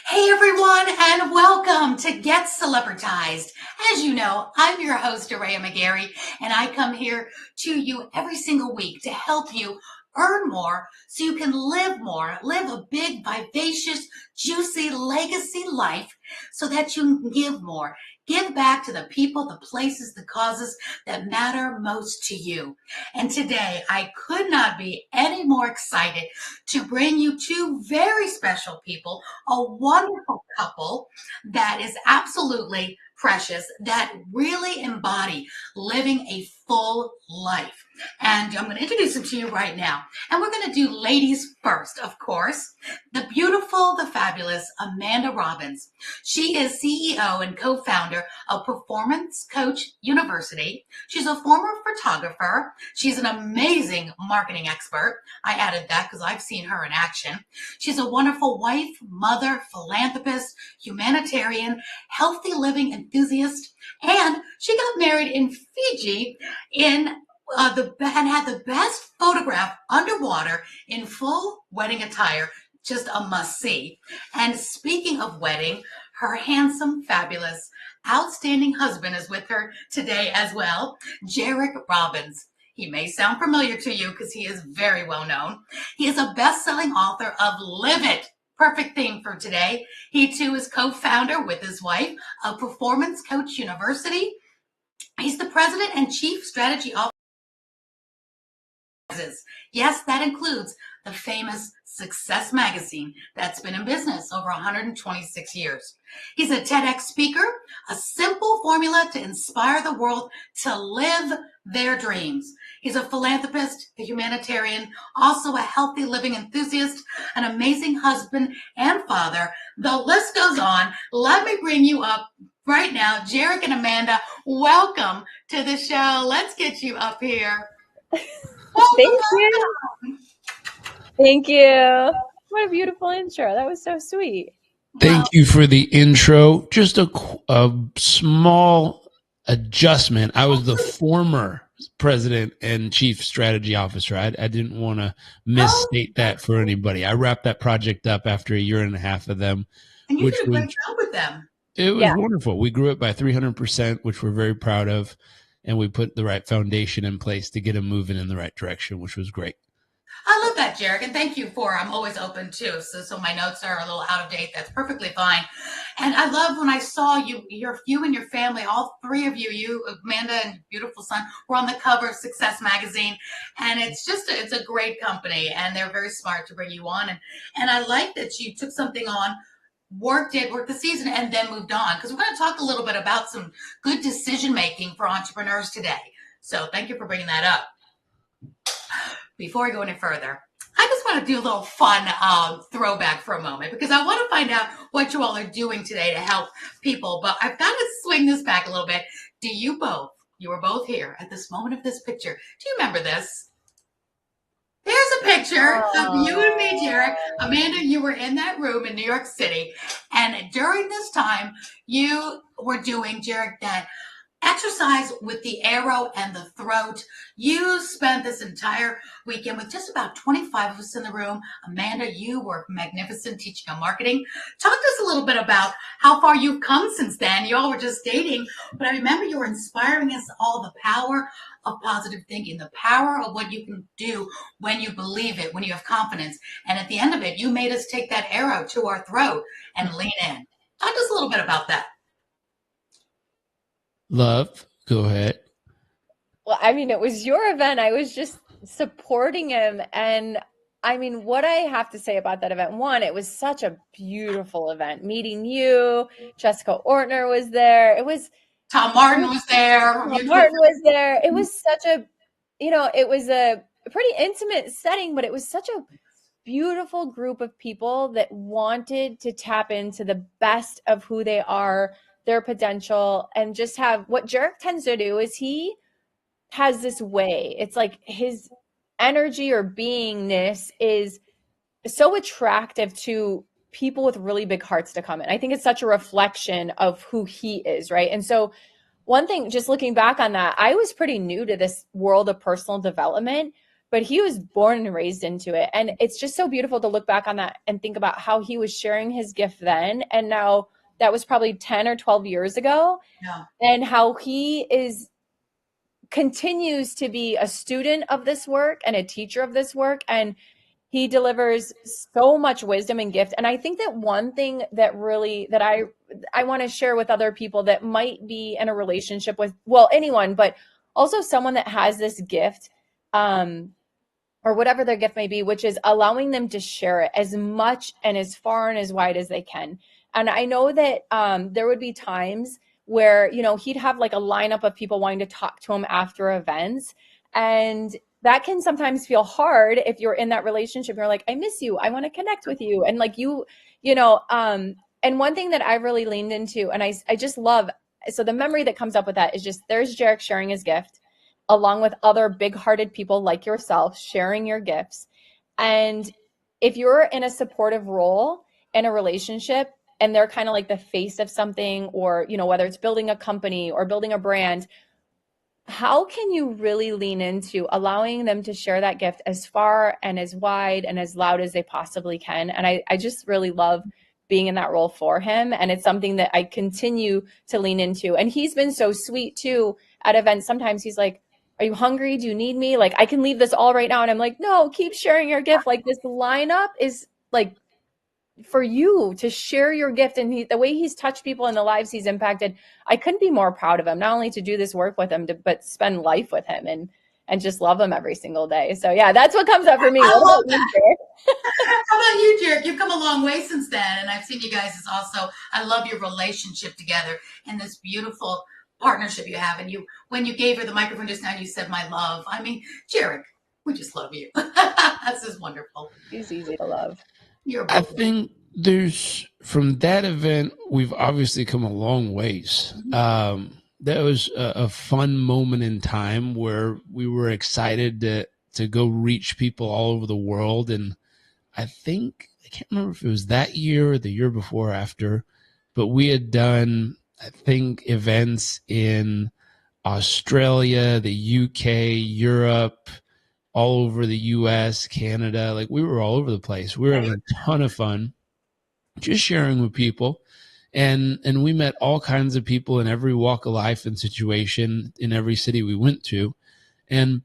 Hey everyone, and welcome to Get Celebritized. As you know, I'm your host, Aurea McGarry, and I come here to you every single week to help you earn more so you can live more, live a big, vivacious, juicy legacy life so that you can give more. Give back to the people, the places, the causes that matter most to you. And today, I could not be any more excited to bring you two very special people, a wonderful couple that is absolutely precious, that really embody living a full life. And I'm going to introduce them to you right now. And we're going to do ladies first, of course. The beautiful, the fabulous Amanda Robbins. She is CEO and co-founder of Performance Coach University. She's a former photographer. She's an amazing marketing expert. I added that because I've seen her in action. She's a wonderful wife, mother, philanthropist, humanitarian, healthy living enthusiast, and she got married in Fiji and had the best photograph underwater in full wedding attire. Just a must-see. And speaking of wedding, her handsome, fabulous, outstanding husband is with her today as well, Jairek Robbins. He may sound familiar to you because he is very well known. He is a best-selling author of Live It. Perfect theme for today. He too is co-founder with his wife of Performance Coach University. He's the president and chief strategy officer. Yes, that includes the famous Success magazine that's been in business over 126 years. He's a TEDx speaker, a simple formula to inspire the world to live their dreams. He's a philanthropist, a humanitarian, also a healthy living enthusiast, an amazing husband and father. The list goes on. Let me bring you up right now. Jairek and Amanda, welcome to the show. Let's get you up here. Thank you. Thank you. What a beautiful intro. That was so sweet. Thank you for the intro. Just a small adjustment. I was the former president and chief strategy officer. I didn't want to misstate that for anybody. I wrapped that project up after a year and a half of them. And you did a great job with them. It was wonderful. We grew it by 300%, which we're very proud of. And we put the right foundation in place to get them moving in the right direction, which was great. I love that, Jairek, and thank you I'm always open too. So my notes are a little out of date. That's perfectly fine. And I love when I saw you and your family, all three of you, Amanda and your beautiful son, were on the cover of Success magazine. And it's a great company, and they're very smart to bring you on. And I like that you took something on, worked the season, and then moved on, because we're going to talk a little bit about some good decision making for entrepreneurs today. So thank you for bringing that up. Before I go any further, I just want to do a little fun throwback for a moment, because I want to find out what you all are doing today to help people. But I've got to swing this back a little bit. You were both here at this moment of this picture. Do you remember this? There's a picture of you and me, Jairek. Amanda, you were in that room in New York City. And during this time, you were doing, Jairek, that exercise with the arrow and the throat. You spent this entire weekend with just about 25 of us in the room. Amanda, you were magnificent teaching on marketing. Talk to us a little bit about how far you've come since then. You all were just dating, but I remember you were inspiring us all, the power of positive thinking, the power of what you can do when you believe it, when you have confidence. And at the end of it, you made us take that arrow to our throat and lean in. Talk to us a little bit about that. Love, go ahead. Well, I mean, it was your event. I was just supporting him. And I mean, what I have to say about that event, one, it was such a beautiful event. Meeting you, Jessica Ortner was there. Tom Martin was there. It was such a, it was a pretty intimate setting, but it was such a beautiful group of people that wanted to tap into the best of who they are, their potential, and just have what Jairek tends to do is he has this way. It's like his energy or beingness is so attractive to people with really big hearts to come in. I think it's such a reflection of who he is, right? And so one thing, just looking back on that, I was pretty new to this world of personal development, but he was born and raised into it. And it's just so beautiful to look back on that and think about how he was sharing his gift then. And now that was probably 10 or 12 years ago. Yeah. And how he continues to be a student of this work and a teacher of this work. And he delivers so much wisdom and gift. And I think that one thing that really, that I want to share with other people that might be in a relationship with, well, anyone, but also someone that has this gift, or whatever their gift may be, which is allowing them to share it as much and as far and as wide as they can. And I know that there would be times where, you know, he'd have like a lineup of people wanting to talk to him after events. And that can sometimes feel hard if you're in that relationship. You're like, I miss you. I want to connect with you. And like you know, and one thing that I really leaned into, and I just love, so the memory that comes up with that is just, there's Jairek sharing his gift along with other big-hearted people like yourself sharing your gifts. And if you're in a supportive role in a relationship and they're kind of like the face of something, or, you know, whether it's building a company or building a brand, how can you really lean into allowing them to share that gift as far and as wide and as loud as they possibly can? And I just really love being in that role for him. And it's something that I continue to lean into. And he's been so sweet too at events. Sometimes he's like, are you hungry? Do you need me? Like, I can leave this all right now. And I'm like, no, keep sharing your gift. Like, this lineup is like for you to share your gift. And the way he's touched people in the lives he's impacted, I couldn't be more proud of him, not only to do this work with him, but spend life with him and just love him every single day. So yeah, that's what comes up for me. I love that. How about you, Jairek? You've come a long way since then. And I've seen you guys as also, I love your relationship together and this beautiful partnership you have. And when you gave her the microphone just now, you said, my love. I mean, Jairek, we just love you. This is wonderful. He's easy to love. I think from that event, we've obviously come a long ways. That was a fun moment in time where we were excited to go reach people all over the world. And I can't remember if it was that year or the year before or after, but we had done, I think, events in Australia, the UK, Europe, all over the US, Canada. Like, we were all over the place. We were having a ton of fun just sharing with people. And we met all kinds of people in every walk of life and situation in every city we went to. And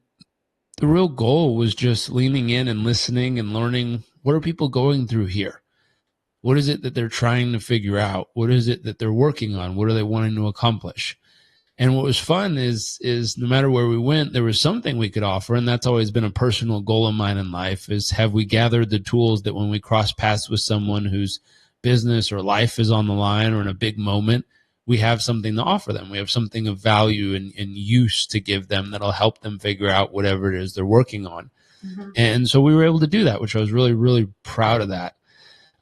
the real goal was just leaning in and listening and learning, what are people going through here? What is it that they're trying to figure out? What is it that they're working on? What are they wanting to accomplish? And what was fun is no matter where we went, there was something we could offer. And that's always been a personal goal of mine in life, is have we gathered the tools that when we cross paths with someone whose business or life is on the line or in a big moment, we have something to offer them. We have something of value and use to give them that'll help them figure out whatever it is they're working on. Mm-hmm. And so we were able to do that, which I was really, really proud of that.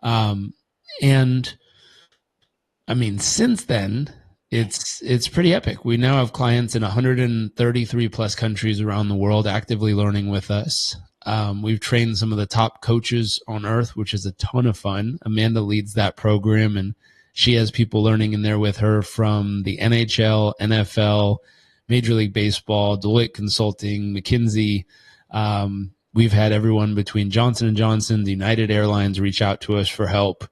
And I mean, since then, it's pretty epic. We now have clients in 133 plus countries around the world actively learning with us. We've trained some of the top coaches on earth, which is a ton of fun. Amanda leads that program, and she has people learning in there with her from the NHL, NFL, Major League Baseball, Deloitte Consulting, McKinsey. We've had everyone between Johnson & Johnson, the United Airlines reach out to us for help.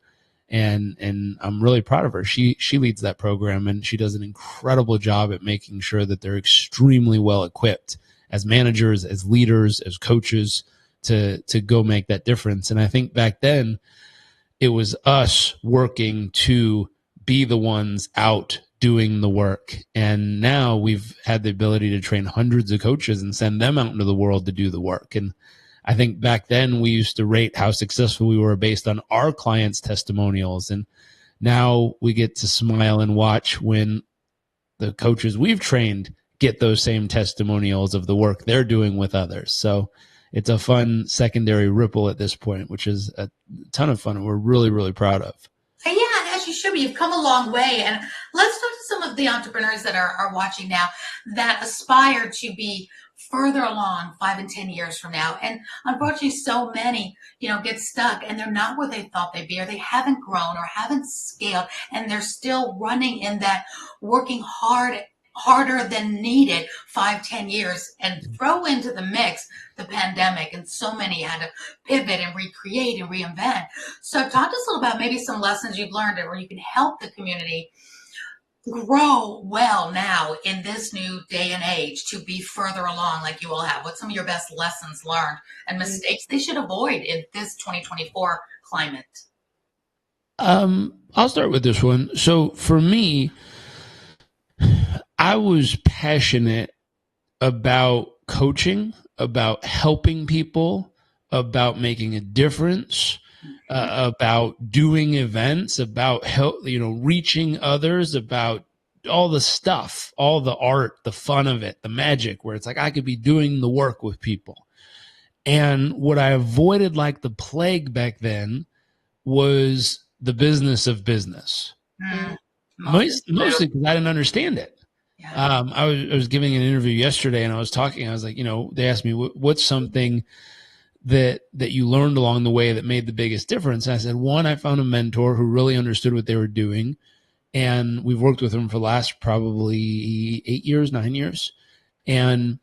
And I'm really proud of her. She leads that program, and she does an incredible job at making sure that they're extremely well equipped as managers, as leaders, as coaches to go make that difference. And I think back then it was us working to be the ones out doing the work. And now we've had the ability to train hundreds of coaches and send them out into the world to do the work. And I think back then we used to rate how successful we were based on our clients' testimonials. And now we get to smile and watch when the coaches we've trained get those same testimonials of the work they're doing with others. So it's a fun secondary ripple at this point, which is a ton of fun and we're really, really proud of. Yeah, and as you should be, you've come a long way. And let's talk to some of the entrepreneurs that are watching now that aspire to be further along 5 and 10 years from now. And unfortunately, so many, get stuck and they're not where they thought they'd be, or they haven't grown or haven't scaled, and they're still running in that working hard harder than needed 5-10 years, and throw into the mix the pandemic, and so many had to pivot and recreate and reinvent. So talk to us a little about maybe some lessons you've learned where you can help the community grow well now in this new day and age to be further along like you all have. What's some of your best lessons learned and mistakes they should avoid in this 2024 climate? I'll start with this one. So for me, I was passionate about coaching, about helping people, about making a difference, about doing events, about reaching others, about all the stuff, all the art, the fun of it, the magic, where it's like I could be doing the work with people. And what I avoided like the plague back then was the business of business. Mostly because I didn't understand it. Yeah. I was giving an interview yesterday, and I was like, they asked me, what's something that you learned along the way that made the biggest difference? And I said, one, I found a mentor who really understood what they were doing. And we've worked with him for the last probably 9 years. And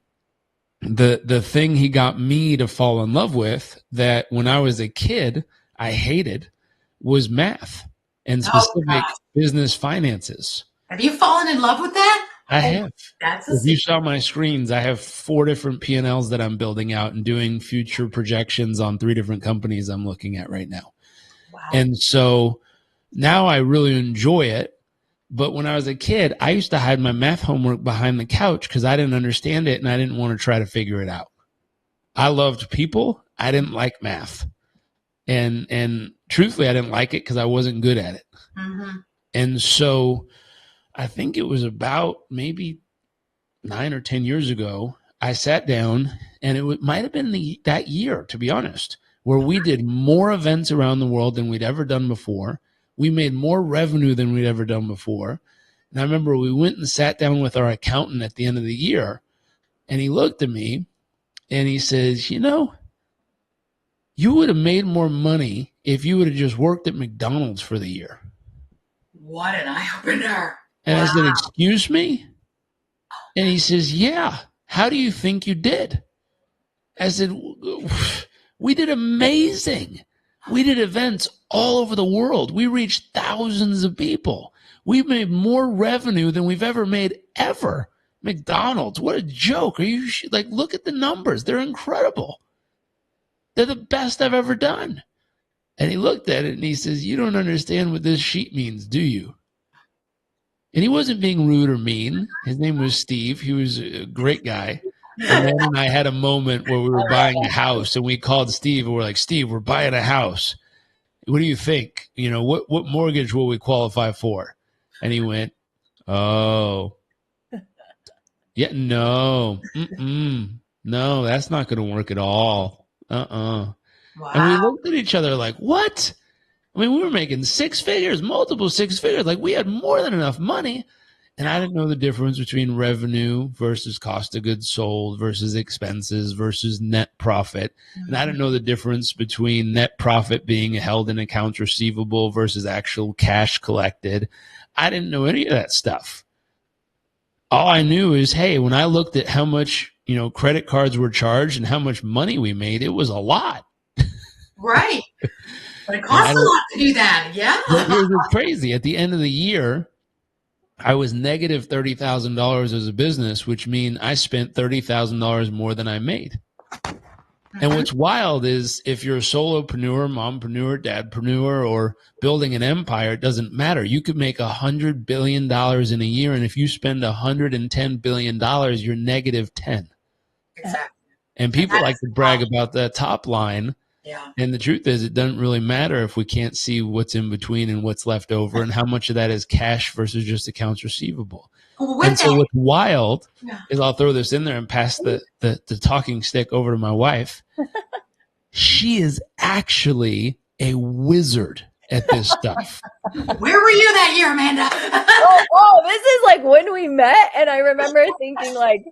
the thing he got me to fall in love with that when I was a kid, I hated was math and specific business finances. Have you fallen in love with that? I have. If you saw my screens, I have 4 different P&Ls that I'm building out and doing future projections on 3 different companies I'm looking at right now. Wow. And so now I really enjoy it. But when I was a kid, I used to hide my math homework behind the couch because I didn't understand it and I didn't want to try to figure it out. I loved people. I didn't like math. And truthfully, I didn't like it because I wasn't good at it. Mm-hmm. And so I think it was about maybe 9 or 10 years ago, I sat down, and it might have been that year, to be honest, where we did more events around the world than we'd ever done before. We made more revenue than we'd ever done before. And I remember we went and sat down with our accountant at the end of the year, and he looked at me and he says, you would have made more money if you would have just worked at McDonald's for the year. What an eye-opener. And I said, excuse me? And he says, yeah. How do you think you did? I said, we did amazing. We did events all over the world. We reached thousands of people. We made more revenue than we've ever made ever. McDonald's, what a joke. Look at the numbers. They're incredible. They're the best I've ever done. And he looked at it and he says, you don't understand what this sheet means, do you? And he wasn't being rude or mean. His name was Steve. He was a great guy. And then I had a moment where we were buying a house, and we called Steve, and we're like, Steve, we're buying a house. What do you think? What mortgage will we qualify for? And he went, oh. Yeah, no. No, that's not going to work at all. Wow. And we looked at each other like, what? I mean, we were making 6 figures, multiple 6 figures. Like, we had more than enough money. And I didn't know the difference between revenue versus cost of goods sold versus expenses versus net profit. Mm-hmm. And I didn't know the difference between net profit being held in accounts receivable versus actual cash collected. I didn't know any of that stuff. All I knew is, hey, when I looked at how much, credit cards were charged and how much money we made, it was a lot. Right. But it costs a lot to do that. Yeah. It was crazy. At the end of the year, I was negative $30,000 as a business, which means I spent $30,000 more than I made. Mm-hmm. And what's wild is if you're a solopreneur, mompreneur, dadpreneur, or building an empire, it doesn't matter. You could make $100 billion in a year. And if you spend $110 billion, you're negative 10. Exactly. And people like to brag about the top line. Yeah. And the truth is, it doesn't really matter if we can't see what's in between and what's left over and how much of that is cash versus just accounts receivable. And so what's wild is, I'll throw this in there and pass the talking stick over to my wife. She is actually a wizard at this stuff. Where were you that year, Amanda? This is like when we met, and I remember thinking like,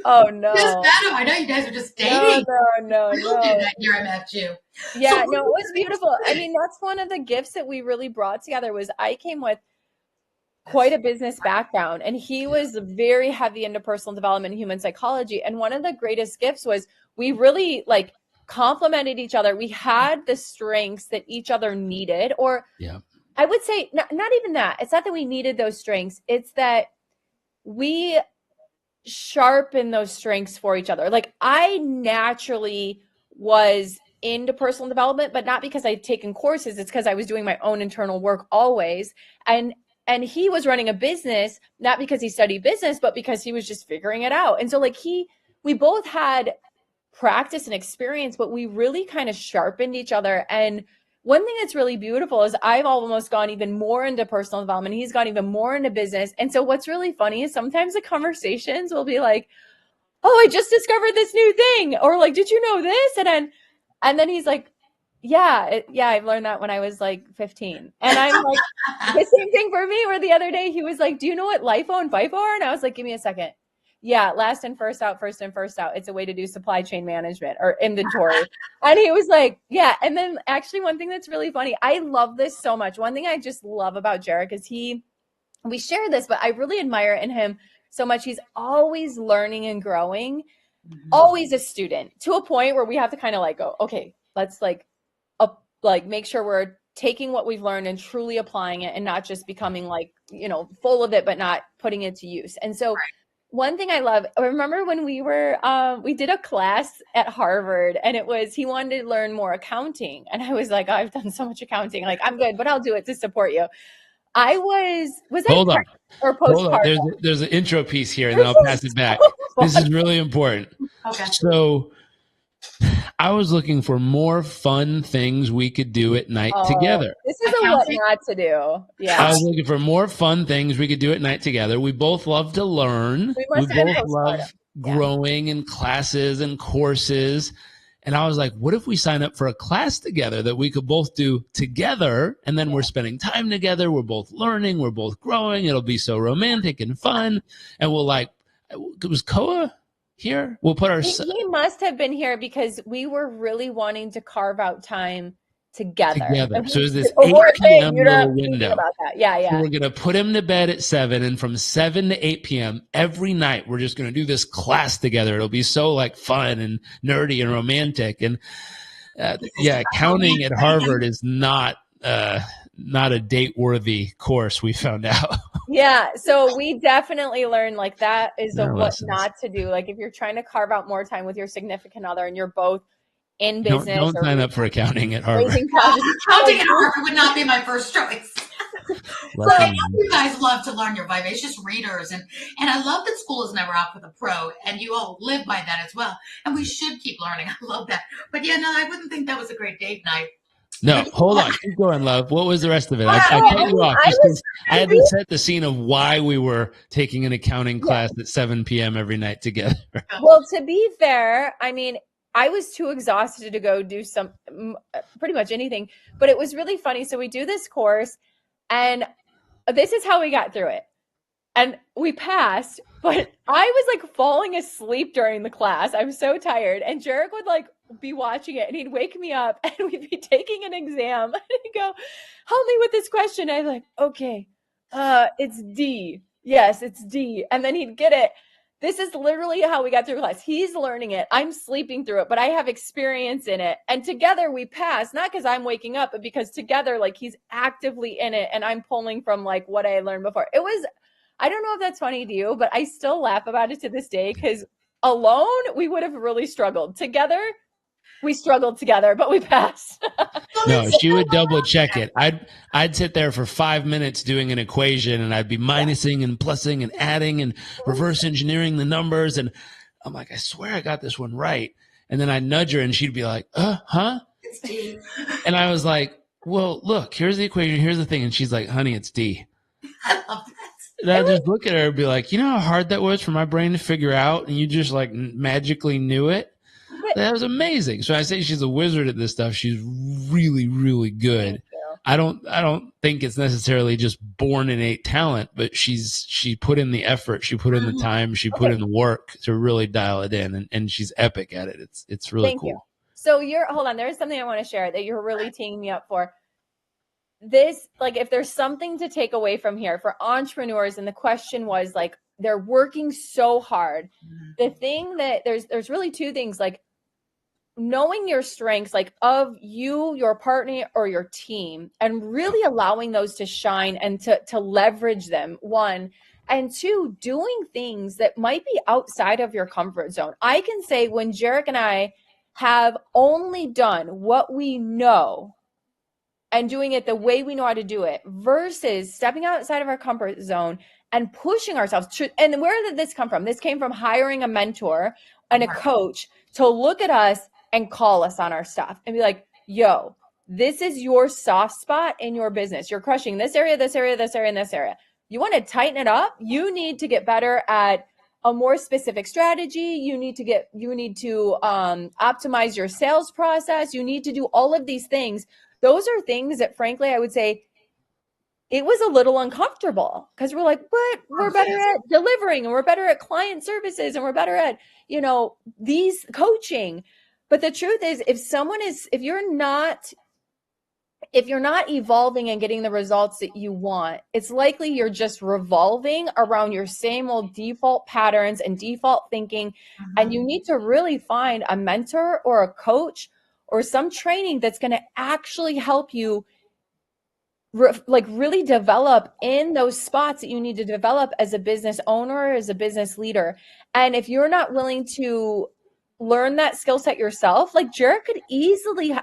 oh no! Just met him. I know you guys are just dating. No. That year I met you. Yeah, it was beautiful. I mean, that's one of the gifts that we really brought together. Was I came with quite a business background, and he was very heavy into personal development and human psychology. And one of the greatest gifts was we really like complemented each other. We had the strengths that each other needed, or I would say not even that. It's not that we needed those strengths. It's that we sharpen those strengths for each other. Like I naturally was into personal development, but not because I'd taken courses. It's because I was doing my own internal work always. And he was running a business, not because he studied business, but because he was just figuring it out. And so like we both had practice and experience, but we really kind of sharpened each other. And one thing that's really beautiful is I've almost gone even more into personal development. He's gone even more into business. And so what's really funny is sometimes the conversations will be like, oh, I just discovered this new thing. Or like, did you know this? And then he's like, yeah, I've learned that when I was like 15. And I'm like, the same thing for me, where the other day he was like, do you know what LIFO and FIFO are? And I was like, give me a second. Yeah, last in, first out, first in, first out. It's a way to do supply chain management or inventory. And he was like, yeah. And then actually one thing that's really funny, I love this so much. One thing I just love about Jairek is we share this, but I really admire in him so much. He's always learning and growing, always a student, to a point where we have to kind of like go, okay, let's like make sure we're taking what we've learned and truly applying it and not just becoming like, full of it, but not putting it to use. And so one thing I love, I remember when we were, we did a class at Harvard, and he wanted to learn more accounting. And I was like, oh, I've done so much accounting. Like, I'm good, but I'll do it to support you. I was Hold on. Or postpartum? There's an intro piece here, and then I'll pass it back. This is really important. Okay. So I was looking for more fun things we could do at night together. This is a what not to do. Yeah. I was looking for more fun things we could do at night together. We both love to learn. We both love growing in classes and courses. And I was like, what if we sign up for a class together that we could both do together? And then we're spending time together. We're both learning. We're both growing. It'll be so romantic and fun. And was Koa here? We'll put our... He must have been here because we were really wanting to carve out time together. So there's this 8 p.m. little window. About that. Yeah. So we're going to put him to bed at 7, and from 7 to 8 p.m. every night, we're just going to do this class together. It'll be so like fun and nerdy and romantic. And accounting at Harvard is not a date-worthy course, we found out. Yeah, so we definitely learned like that is what not to do. Like if you're trying to carve out more time with your significant other and you're both in business. Don't sign up for accounting at Harvard. Accounting at Harvard would not be my first choice. So I know you guys love to learn. You're vivacious readers, and I love that school is never out for the pro, and you all live by that as well. And we should keep learning. I love that. But yeah, no, I wouldn't think that was a great date night. No, hold on. Keep going, love. What was the rest of it? I cut you off because I had to set the scene of why we were taking an accounting class at 7 p.m. every night together. Well, to be fair, I mean, I was too exhausted to go do pretty much anything, but it was really funny. So we do this course, and this is how we got through it. And we passed, but I was like falling asleep during the class. I was so tired. And Jairek would like be watching it, and he'd wake me up, and we'd be taking an exam. And he'd go, help me with this question. I'm like, okay, it's D. Yes, it's D. And then he'd get it. This is literally how we got through class. He's learning it. I'm sleeping through it, but I have experience in it. And together we pass, not because I'm waking up, but because together, like he's actively in it, and I'm pulling from like what I learned before. It was, I don't know if that's funny to you, but I still laugh about it to this day because alone we would have really struggled. Together, we struggled together, but we passed. No, she would double check it. I'd sit there for 5 minutes doing an equation, and I'd be minusing and plussing and adding and reverse engineering the numbers. And I'm like, I swear I got this one right. And then I'd nudge her, and she'd be like, huh? It's D. And I was like, well, look, here's the equation. Here's the thing. And she's like, honey, it's D. I love that. And I'd just look at her and be like, you know how hard that was for my brain to figure out, and you just like magically knew it? That was amazing. So I say she's a wizard at this stuff. She's really, really good. I don't think it's necessarily just born innate talent, but she put in the effort, she put in the time, she put in the work to really dial it in, and she's epic at it. It's really cool. You. So hold on, there's something I want to share that you're really teeing me up for. this, like, if there's something to take away from here for entrepreneurs, and the question was like, they're working so hard. The thing that there's really two things, like knowing your strengths, like of you, your partner, or your team, and really allowing those to shine and to leverage them, one. And two, doing things that might be outside of your comfort zone. I can say when Jairek and I have only done what we know and doing it the way we know how to do it versus stepping outside of our comfort zone and pushing ourselves to, and where did this come from? This came from hiring a mentor and a coach to look at us and call us on our stuff and be like, yo, this is your soft spot in your business. You're crushing this area, this area, this area, and this area. You want to tighten it up? You need to get better at a more specific strategy. You need to optimize your sales process. You need to do all of these things. Those are things that, frankly, I would say it was a little uncomfortable because we're like, but we're better at delivering, and we're better at client services, and we're better at, these coaching. But the truth is, if you're not evolving and getting the results that you want, it's likely you're just revolving around your same old default patterns and default thinking. And you need to really find a mentor or a coach or some training that's going to actually help you really develop in those spots that you need to develop as a business owner, as a business leader. And if you're not willing to learn that skill set yourself, like Jairek could easily,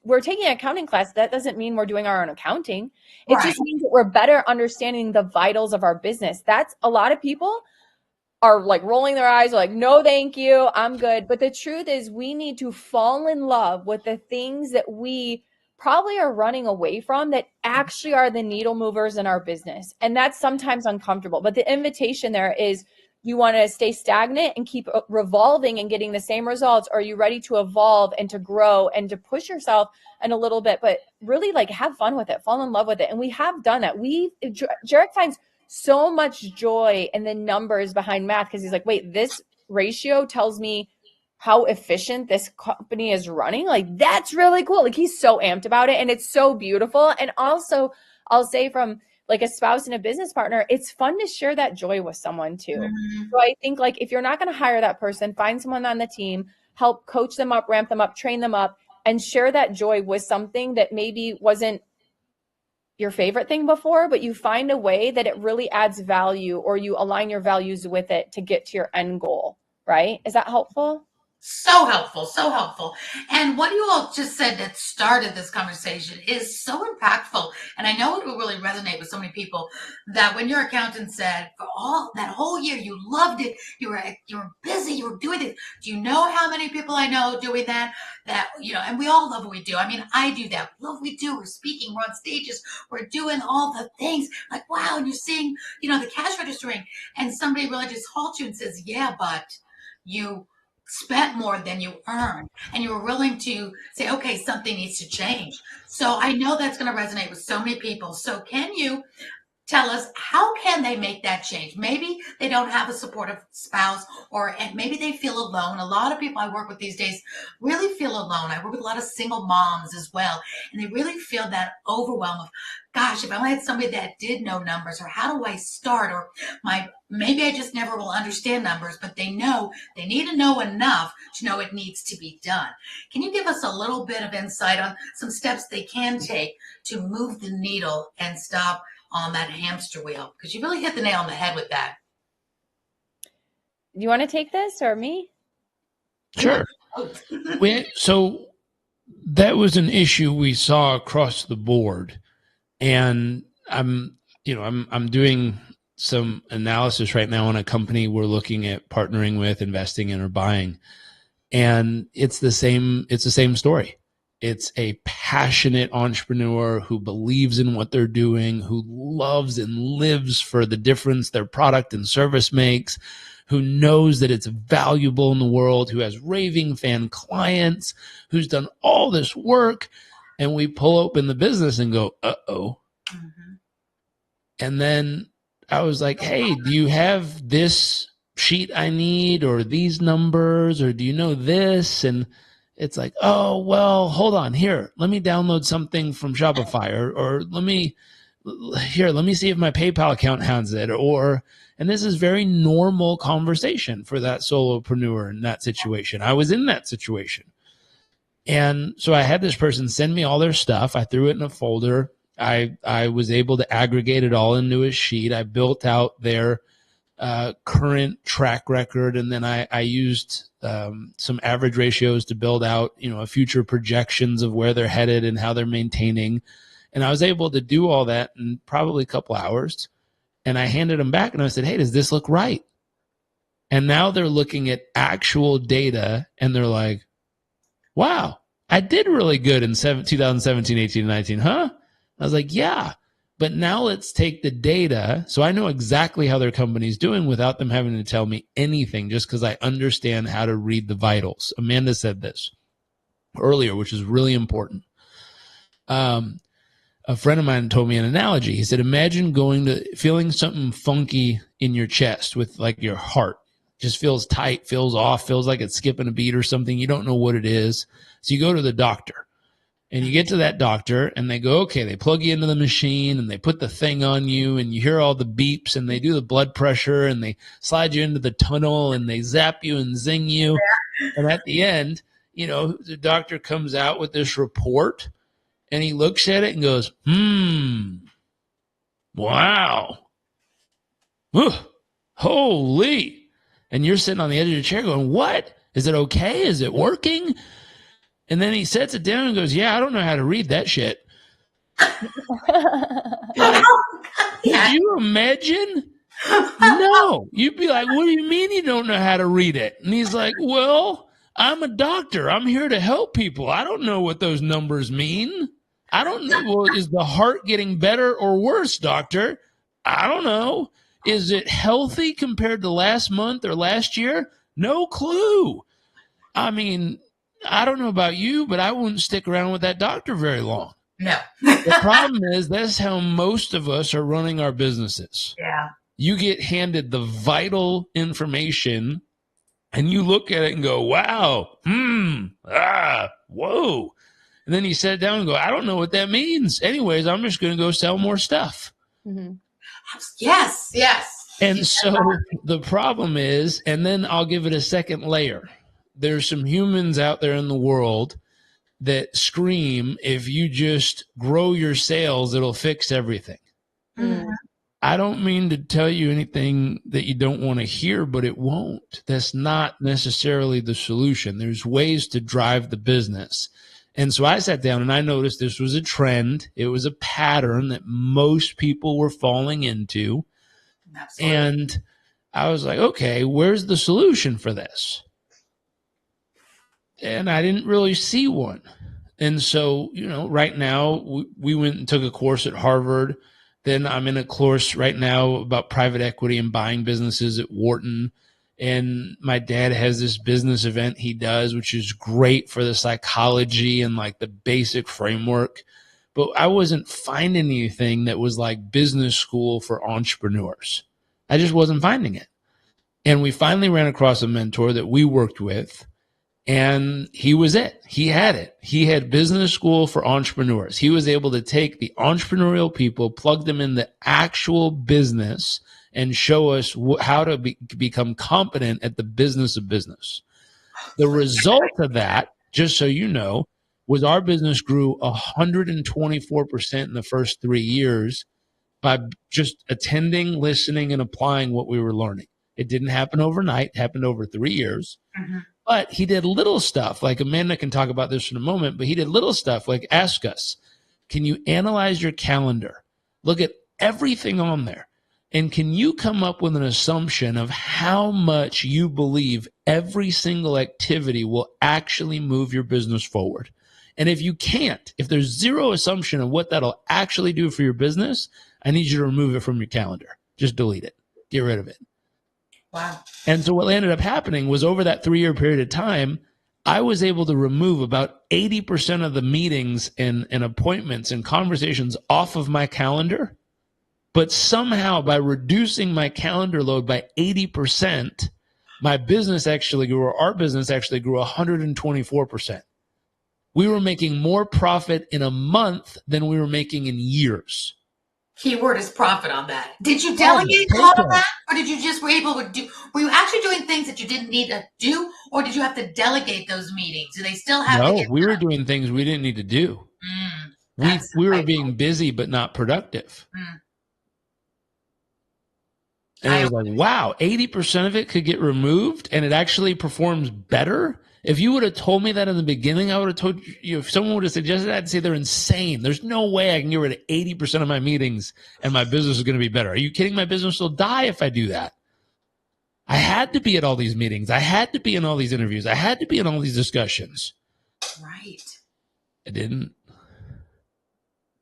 we're taking an accounting class. That doesn't mean we're doing our own accounting. It just means that we're better understanding the vitals of our business. That's a lot of people are like rolling their eyes, like, no, thank you, I'm good. But the truth is we need to fall in love with the things that we probably are running away from that actually are the needle movers in our business. And that's sometimes uncomfortable. But the invitation there is, you want to stay stagnant and keep revolving and getting the same results? Or are you ready to evolve and to grow and to push yourself in a little bit, but really like have fun with it, fall in love with it? And we have done that. Jairek finds so much joy in the numbers behind math because he's like, wait, this ratio tells me how efficient this company is running. Like, that's really cool. Like, he's so amped about it and it's so beautiful. And also, I'll say from like a spouse and a business partner, it's fun to share that joy with someone too. So I think like if you're not going to hire that person, find someone on the team, help coach them up, ramp them up, train them up, and share that joy with something that maybe wasn't your favorite thing before, but you find a way that it really adds value, or you align your values with it to get to your end goal, right? Is that helpful? So helpful, so helpful. And what you all just said that started this conversation is so impactful. And I know it will really resonate with so many people that when your accountant said for all that whole year, you loved it, you were busy, you were doing it. Do you know how many people I know doing that, and we all love what we do. I mean, I do that. We love what we do. We're speaking, we're on stages, we're doing all the things like, wow. And you're seeing, the cash registering, and somebody really just halts you and says, yeah, but you spent more than you earned, and you were willing to say, okay, something needs to change. So I know that's going to resonate with so many people. So can you tell us, how can they make that change? Maybe they don't have a supportive spouse, and maybe they feel alone. A lot of people I work with these days really feel alone. I work with a lot of single moms as well, and they really feel that overwhelm of, gosh, if I had somebody that did know numbers, or how do I start, or maybe I just never will understand numbers, but they know they need to know enough to know it needs to be done. Can you give us a little bit of insight on some steps they can take to move the needle and stop on that hamster wheel? Because you really hit the nail on the head with that. Do you want to take this or me? Sure. So that was an issue we saw across the board, and I'm doing some analysis right now on a company we're looking at partnering with, investing in, or buying, and it's the same story. It's a passionate entrepreneur who believes in what they're doing, who loves and lives for the difference their product and service makes, who knows that it's valuable in the world, who has raving fan clients, who's done all this work. And we pull open the business and go, uh-oh. Mm-hmm. And then I was like, hey, do you have this sheet I need, or these numbers, or do you know this? And it's like, oh, well, hold on here. Let me download something from Shopify or let me see if my PayPal account has it. And this is very normal conversation for that solopreneur in that situation. I was in that situation. And so I had this person send me all their stuff. I threw it in a folder. I was able to aggregate it all into a sheet. I built out their current track record, and then I used some average ratios to build out, a future projections of where they're headed and how they're maintaining. And I was able to do all that in probably a couple hours. And I handed them back and I said, hey, does this look right? And now they're looking at actual data and they're like, wow, I did really good in 2017, 18, 19, huh? I was like, yeah. But now let's take the data. So I know exactly how their company's doing without them having to tell me anything, just because I understand how to read the vitals. Amanda said this earlier, which is really important. A friend of mine told me an analogy. He said, imagine feeling something funky in your chest with like your heart. Just feels tight, feels off, feels like it's skipping a beat or something. You don't know what it is. So you go to the doctor. And you get to that doctor and they go, okay, they plug you into the machine and they put the thing on you and you hear all the beeps and they do the blood pressure and they slide you into the tunnel and they zap you and zing you. And at the end, the doctor comes out with this report and he looks at it and goes, wow. Whew, holy. And you're sitting on the edge of your chair going, what? Is it okay? Is it working? And then he sets it down and goes, yeah, I don't know how to read that shit. Could you imagine? No. You'd be like, what do you mean you don't know how to read it? And he's like, well, I'm a doctor. I'm here to help people. I don't know what those numbers mean. I don't know. Well, is the heart getting better or worse, doctor? I don't know. Is it healthy compared to last month or last year? No clue. I mean, I don't know about you, but I wouldn't stick around with that doctor very long. No. The problem is that's how most of us are running our businesses. Yeah. You get handed the vital information and you look at it and go, wow, whoa. And then you sit down and go, I don't know what that means. Anyways, I'm just going to go sell more stuff. Mm-hmm. Yes. And so the problem is, and then I'll give it a second layer. There's some humans out there in the world that scream, if you just grow your sales, it'll fix everything. Mm-hmm. I don't mean to tell you anything that you don't want to hear, but it won't. That's not necessarily the solution. There's ways to drive the business. And so I sat down and I noticed this was a trend. It was a pattern that most people were falling into. Absolutely. And I was like, okay, where's the solution for this? And I didn't really see one. And so, right now we went and took a course at Harvard. Then I'm in a course right now about private equity and buying businesses at Wharton. And my dad has this business event he does, which is great for the psychology and like the basic framework. But I wasn't finding anything that was like business school for entrepreneurs. I just wasn't finding it. And we finally ran across a mentor that we worked with. And he was it. He had it. He had business school for entrepreneurs. He was able to take the entrepreneurial people, plug them in the actual business, and show us how to become competent at the business of business. The result of that, just so you know, was our business grew 124% in the first 3 years by just attending, listening, and applying what we were learning. It didn't happen overnight. It happened over 3 years. Mm-hmm. But he did little stuff, like Amanda can talk about this in a moment, but he did little stuff like ask us, can you analyze your calendar? Look at everything on there. And can you come up with an assumption of how much you believe every single activity will actually move your business forward? And if you can't, if there's zero assumption of what that'll actually do for your business, I need you to remove it from your calendar. Just delete it. Get rid of it. Wow. And so what ended up happening was over that 3-year period of time, I was able to remove about 80% of the meetings and appointments and conversations off of my calendar. But somehow by reducing my calendar load by 80%, my business actually grew, or our business actually grew 124%. We were making more profit in a month than we were making in years. Keyword is profit on that. Did you delegate a lot of that? Or did you just were able to do, were you actually doing things that you didn't need to do? Or did you have to delegate those meetings? Do they still have to No, get we were done? doing things we didn't need to do. That's We were right. being busy but not productive. Mm. And it was like, wow, 80% of it could get removed and it actually performs better. If you would have told me that in the beginning, I would have told you, if someone would have suggested that, I'd say they're insane. There's no way I can get rid of 80% of my meetings and my business is going to be better. Are you kidding? My business will die if I do that. I had to be at all these meetings. I had to be in all these interviews. I had to be in all these discussions. Right. I didn't.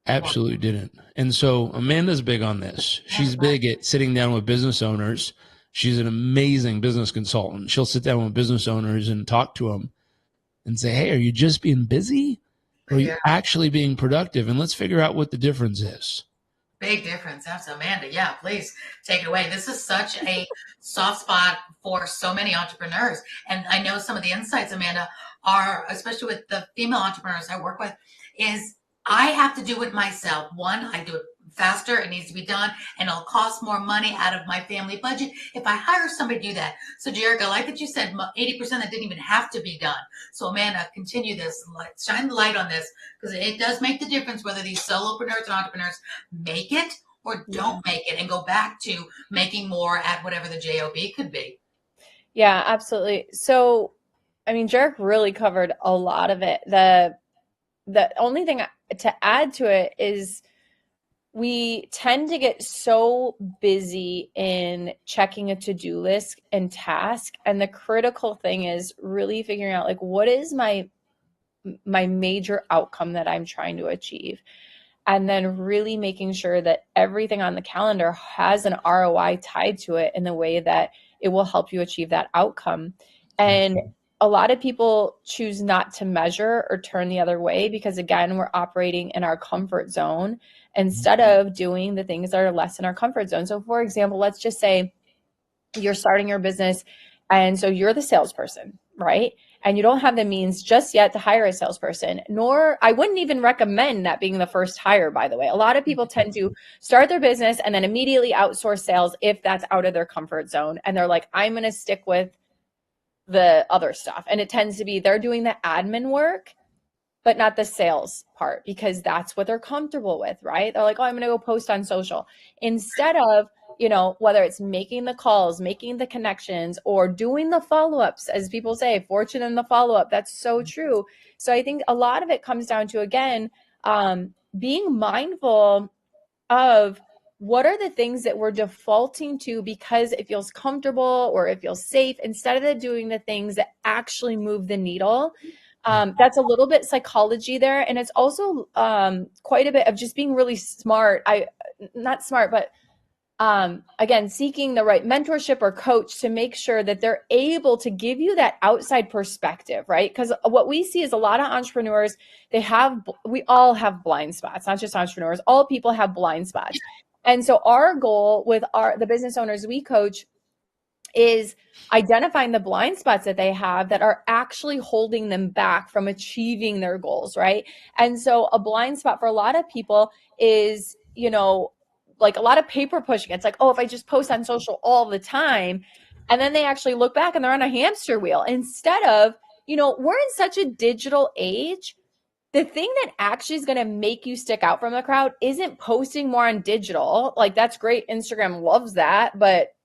Absolutely didn't. And so Amanda's big on this. She's big at sitting down with business owners. She's an amazing business consultant. She'll sit down with business owners and talk to them and say, hey, are you just being busy? Or are you actually being productive? And let's figure out what the difference is. Big difference. That's Amanda. Yeah, please take it away. This is such a soft spot for so many entrepreneurs. And I know some of the insights, Amanda, are, especially with the female entrepreneurs I work with, is I have to do it myself. One, I do it faster. It needs to be done. And it'll cost more money out of my family budget if I hire somebody to do that. So, Jairek, I like that you said 80% that didn't even have to be done. So, Amanda, continue this. Shine the light on this, because it does make the difference whether these solopreneurs and entrepreneurs make it or don't make it, and go back to making more at whatever the JOB could be. Yeah, absolutely. So, I mean, Jairek really covered a lot of it. The only thing to add to it is we tend to get so busy in checking a to-do list and task. And the critical thing is really figuring out, like, what is my major outcome that I'm trying to achieve? And then really making sure that everything on the calendar has an ROI tied to it in the way that it will help you achieve that outcome. And a lot of people choose not to measure or turn the other way because, again, we're operating in our comfort zone instead of doing the things that are less in our comfort zone. So, for example, let's just say you're starting your business, and so you're the salesperson, right? And you don't have the means just yet to hire a salesperson, nor I wouldn't even recommend that being the first hire, by the way. A lot of people tend to start their business and then immediately outsource sales if that's out of their comfort zone. And they're like, I'm going to stick with the other stuff. And it tends to be they're doing the admin work, but not the sales part, because that's what they're comfortable with, right? They're like, oh, I'm going to go post on social, instead of, you know, whether it's making the calls, making the connections, or doing the follow-ups, as people say, fortune in the follow-up. That's so true. So I think a lot of it comes down to, again, being mindful of what are the things that we're defaulting to because it feels comfortable or it feels safe, instead of doing the things that actually move the needle. That's a little bit psychology there. And it's also quite a bit of just being really smart. Not smart, but again, seeking the right mentorship or coach to make sure that they're able to give you that outside perspective, right? Because what we see is a lot of entrepreneurs, we all have blind spots, not just entrepreneurs. All people have blind spots. And so our goal with the business owners we coach is identifying the blind spots that they have that are actually holding them back from achieving their goals, right? And so a blind spot for a lot of people is, you know, like a lot of paper pushing. It's like, oh, if I just post on social all the time, and then they actually look back and they're on a hamster wheel instead of, you know, we're in such a digital age. The thing that actually is going to make you stick out from the crowd isn't posting more on digital. Like, that's great. Instagram loves that, but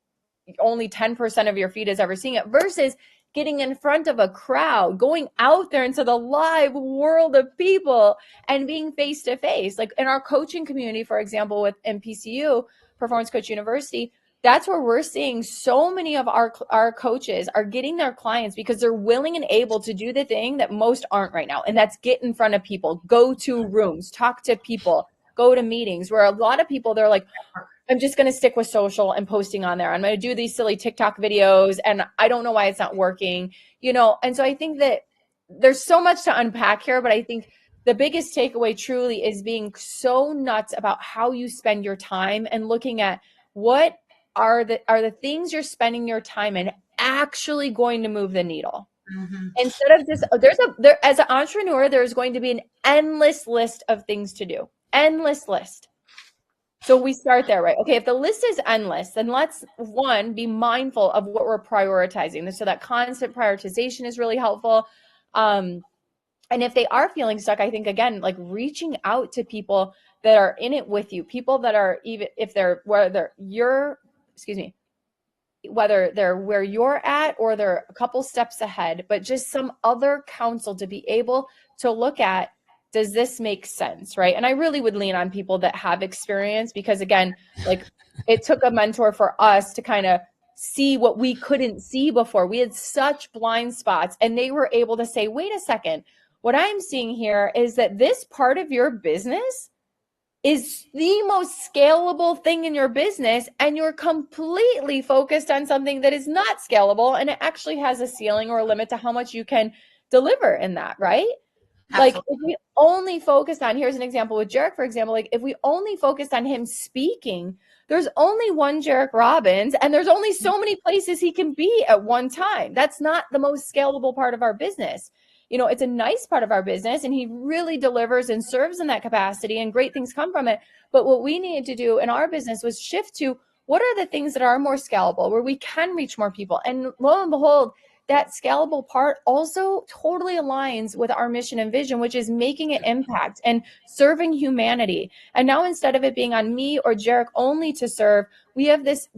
only 10% of your feed is ever seeing it, versus getting in front of a crowd, going out there into the live world of people and being face to face. Like in our coaching community, for example, with MPCU, Performance Coach University, that's where we're seeing so many of our coaches are getting their clients because they're willing and able to do the thing that most aren't right now. And that's get in front of people, go to rooms, talk to people, go to meetings, where a lot of people, they're like, I'm just going to stick with social and posting on there. I'm going to do these silly TikTok videos and I don't know why it's not working, you know? And so I think that there's so much to unpack here, but I think the biggest takeaway truly is being so nuts about how you spend your time and looking at what are the things you're spending your time in actually going to move the needle. Mm-hmm. Instead of just, as an entrepreneur, there's going to be an endless list of things to do. Endless list. So we start there, right? Okay, if the list is endless, then let's, one, be mindful of what we're prioritizing. So that constant prioritization is really helpful. And if they are feeling stuck, I think, again, like reaching out to people that are in it with you, people that are, even if they're whether you're where you're at or they're a couple steps ahead, but just some other counsel to be able to look at, does this make sense, right? And I really would lean on people that have experience, because again, like it took a mentor for us to kind of see what we couldn't see before. We had such blind spots, and they were able to say, wait a second, what I'm seeing here is that this part of your business is the most scalable thing in your business, and you're completely focused on something that is not scalable, and it actually has a ceiling or a limit to how much you can deliver in that, right? Absolutely. Like if we only focused on, here's an example with Jairek, for example, like if we only focused on him speaking, there's only one Jairek Robbins, and there's only so many places he can be at one time. That's not the most scalable part of our business. You know, it's a nice part of our business, and he really delivers and serves in that capacity, and great things come from it. But what we needed to do in our business was shift to, what are the things that are more scalable, where we can reach more people? And lo and behold, that scalable part also totally aligns with our mission and vision, which is making an impact and serving humanity. And now, instead of it being on me or Jairek only to serve, we have this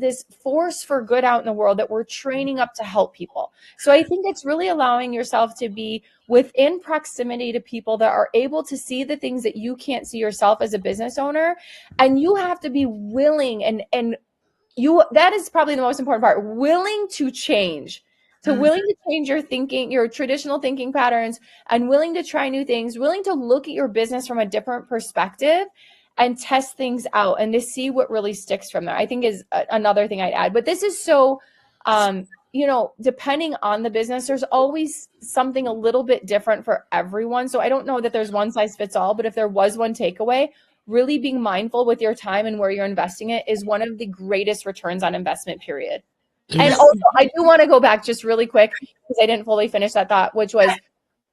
force for good out in the world that we're training up to help people. So I think it's really allowing yourself to be within proximity to people that are able to see the things that you can't see yourself as a business owner. And you have to be willing, and that is probably the most important part, willing to change. So willing to change your thinking, your traditional thinking patterns, and willing to try new things, willing to look at your business from a different perspective and test things out and to see what really sticks from there, I think is another thing I'd add. But this is so, depending on the business, there's always something a little bit different for everyone. So I don't know that there's one size fits all, but if there was one takeaway, really being mindful with your time and where you're investing it is one of the greatest returns on investment, period. And also, I do want to go back just really quick, because I didn't fully finish that thought, which was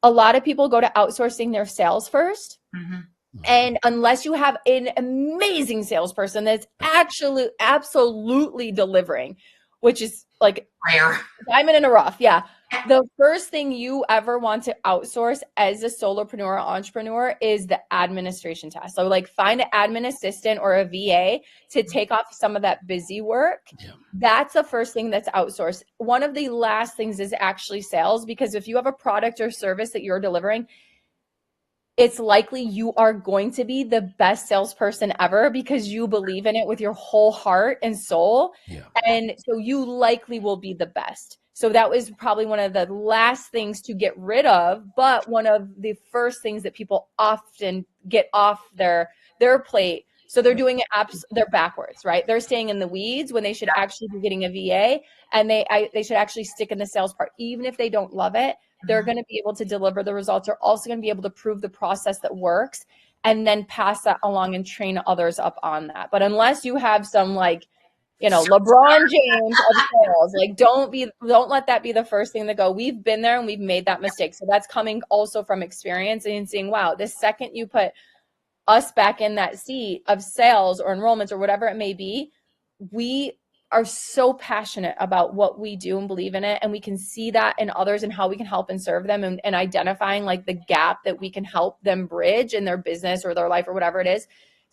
a lot of people go to outsourcing their sales first. Mm-hmm. And unless you have an amazing salesperson that's actually absolutely delivering, which is like rare, diamond in a rough. Yeah. The first thing you ever want to outsource as a solopreneur or entrepreneur is the administration task. So like find an admin assistant or a VA to take off some of that busy work. Yeah. That's the first thing that's outsourced. One of the last things is actually sales, because if you have a product or service that you're delivering, it's likely you are going to be the best salesperson ever because you believe in it with your whole heart and soul. Yeah. And so you likely will be the best. So that was probably one of the last things to get rid of, but one of the first things that people often get off their plate. So they're doing it, they're backwards, right? They're staying in the weeds when they should actually be getting a VA, and they should actually stick in the sales part. Even if they don't love it, they're going to be able to deliver the results. They're also going to be able to prove the process that works and then pass that along and train others up on that. But unless you have some LeBron James of sales, don't let that be the first thing to go. We've been there and we've made that mistake. So that's coming also from experience and seeing, wow, the second you put us back in that seat of sales or enrollments or whatever it may be, we are so passionate about what we do and believe in it. And we can see that in others and how we can help and serve them, and identifying like the gap that we can help them bridge in their business or their life or whatever it is.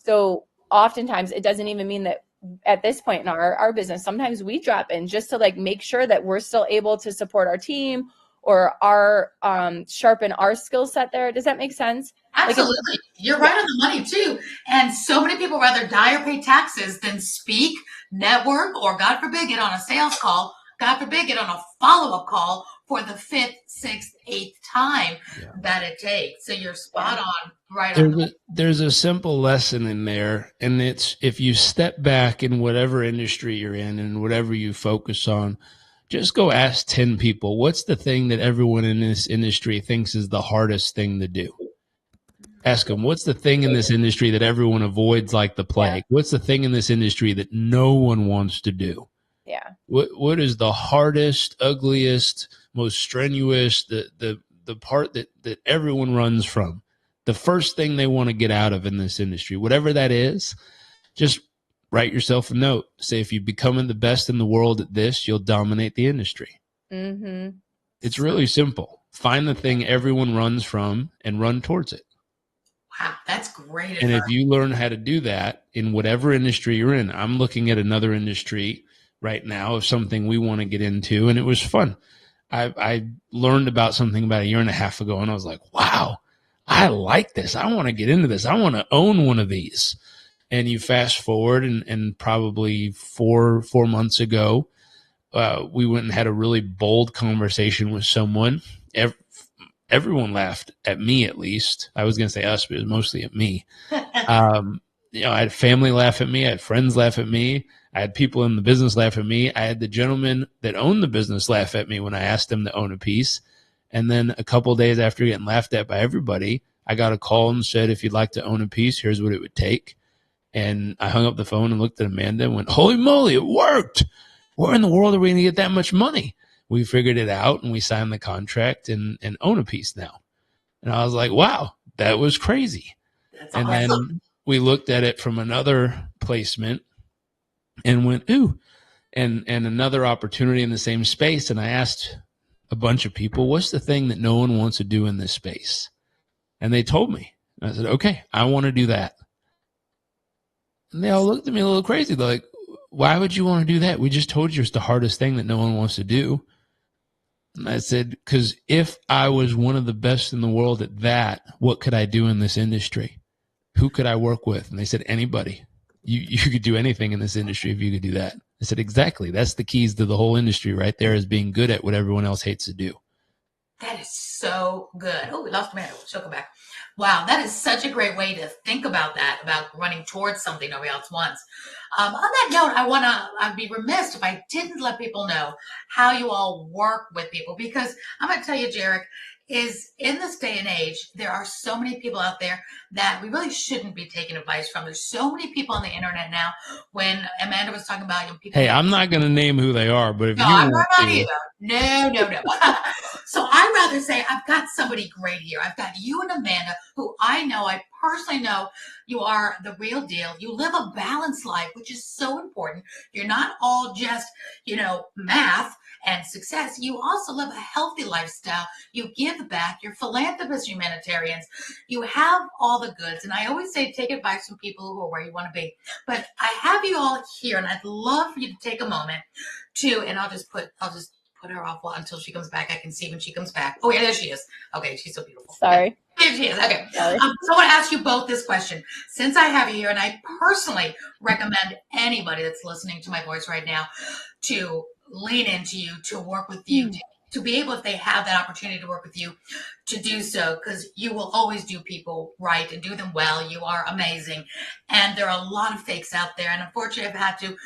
So oftentimes it doesn't even mean that at this point in our business, sometimes we drop in just to like make sure that we're still able to support our team or sharpen our skill set there. Does that make sense? Absolutely. You're right on the money too. And so many people rather die or pay taxes than speak, network, or God forbid, get on a sales call, God forbid, get on a follow-up call for the 5th, 6th, 8th time that it takes. So you're spot on, right on. There's a simple lesson in there, and it's if you step back in whatever industry you're in and whatever you focus on, just go ask 10 people, what's the thing that everyone in this industry thinks is the hardest thing to do? Ask them, what's the thing in this industry that everyone avoids like the plague? Yeah. What's the thing in this industry that no one wants to do? Yeah. What is the hardest, ugliest, most strenuous, the part that everyone runs from, the first thing they want to get out of in this industry, whatever that is, just write yourself a note. Say, if you become the best in the world at this, you'll dominate the industry. Mm-hmm. It's really simple. Find the thing everyone runs from and run towards it. Wow, that's great. And if you learn how to do that in whatever industry you're in, I'm looking at another industry right now of something we want to get into, and it was fun. I learned about something about a year and a half ago, and I was like, wow, I like this. I want to get into this. I want to own one of these. And you fast forward, and probably four months ago, we went and had a really bold conversation with someone. Everyone laughed at me, at least. I was going to say us, but it was mostly at me. I had family laugh at me. I had friends laugh at me. I had people in the business laugh at me. I had the gentleman that owned the business laugh at me when I asked him to own a piece. And then a couple of days after getting laughed at by everybody, I got a call and said, if you'd like to own a piece, here's what it would take. And I hung up the phone and looked at Amanda and went, holy moly, it worked. Where in the world are we going to get that much money? We figured it out, and we signed the contract and own a piece now. And I was like, wow, that was crazy. That's and awesome. Then we looked at it from another placement and went, ooh, and another opportunity in the same space. And I asked a bunch of people, what's the thing that no one wants to do in this space? And they told me. And I said, okay, I want to do that. And they all looked at me a little crazy. They're like, why would you want to do that? We just told you it's the hardest thing that no one wants to do. And I said, because if I was one of the best in the world at that, what could I do in this industry? Who could I work with? And they said, anybody. You could do anything in this industry if you could do that. I said, exactly. That's the keys to the whole industry right there, is being good at what everyone else hates to do. That is so good. Oh, we lost Amanda. She'll come back. Wow, that is such a great way to think about that, about running towards something nobody else wants. On that note, I'd be remiss if I didn't let people know how you all work with people, because I'm going to tell you, Jairek, is in this day and age, there are so many people out there that we really shouldn't be taking advice from. There's so many people on the internet now. When Amanda was talking about, people. Hey, I'm not going to name who they are, but if you I'm want not to. either. No. So I'd rather say I've got somebody great here. I've got you and Amanda, who I personally know you are the real deal. You live a balanced life, which is so important. You're not all just, math and success. You also live a healthy lifestyle. You give back. You're philanthropists, humanitarians. You have all the goods. And I always say, take advice from people who are where you want to be. But I have you all here, and I'd love for you to take a moment to, and I'll just put her off until she comes back. I can see when she comes back. Oh, yeah, there she is. Okay, she's so beautiful. Sorry. There she is. Okay. Sorry. So I want to ask you both this question. Since I have you here, and I personally recommend anybody that's listening to my voice right now to lean into you, to work with you, to be able, if they have that opportunity to work with you, to do so, because you will always do people right and do them well. You are amazing. And there are a lot of fakes out there. And unfortunately, I've had to,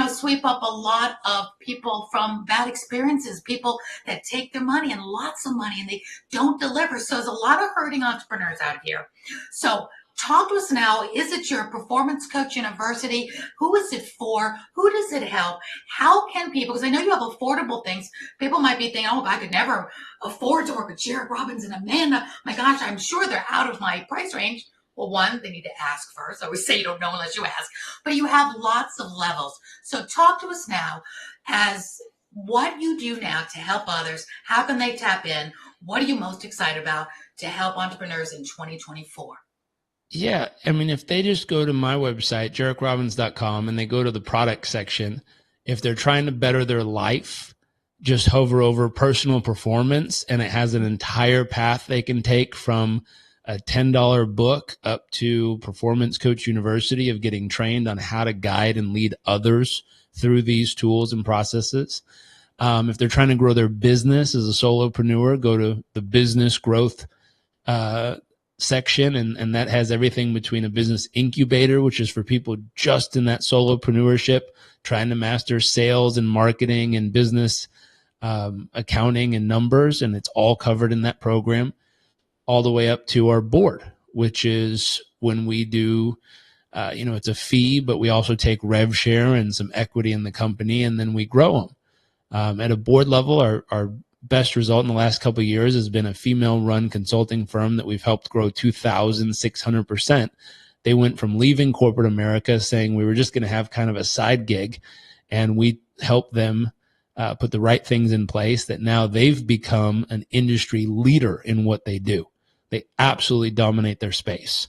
sweep up a lot of people from bad experiences, people that take their money, and lots of money, and they don't deliver. So there's a lot of hurting entrepreneurs out here. So talk to us now. Is it your Performance Coach University? Who is it for? Who does it help? How can people, because I know you have affordable things. People might be thinking, oh, I could never afford to work with Jairek Robbins and Amanda. My gosh, I'm sure they're out of my price range. Well, one, they need to ask first. I always say you don't know unless you ask. But you have lots of levels. So talk to us now as what you do now to help others. How can they tap in? What are you most excited about to help entrepreneurs in 2024? Yeah. I mean, if they just go to my website, JarekRobbins.com, and they go to the product section, if they're trying to better their life, just hover over personal performance, and it has an entire path they can take from a $10 book up to Performance Coach University of getting trained on how to guide and lead others through these tools and processes. If they're trying to grow their business as a solopreneur, go to the business growth section, and that has everything between a business incubator, which is for people just in that solopreneurship, trying to master sales and marketing and business accounting and numbers, and it's all covered in that program, all the way up to our board, which is when we do, it's a fee, but we also take rev share and some equity in the company, and then we grow them. At a board level, our best result in the last couple of years has been a female-run consulting firm that we've helped grow 2,600%. They went from leaving corporate America saying we were just going to have kind of a side gig, and we helped them put the right things in place that now they've become an industry leader in what they do. They absolutely dominate their space.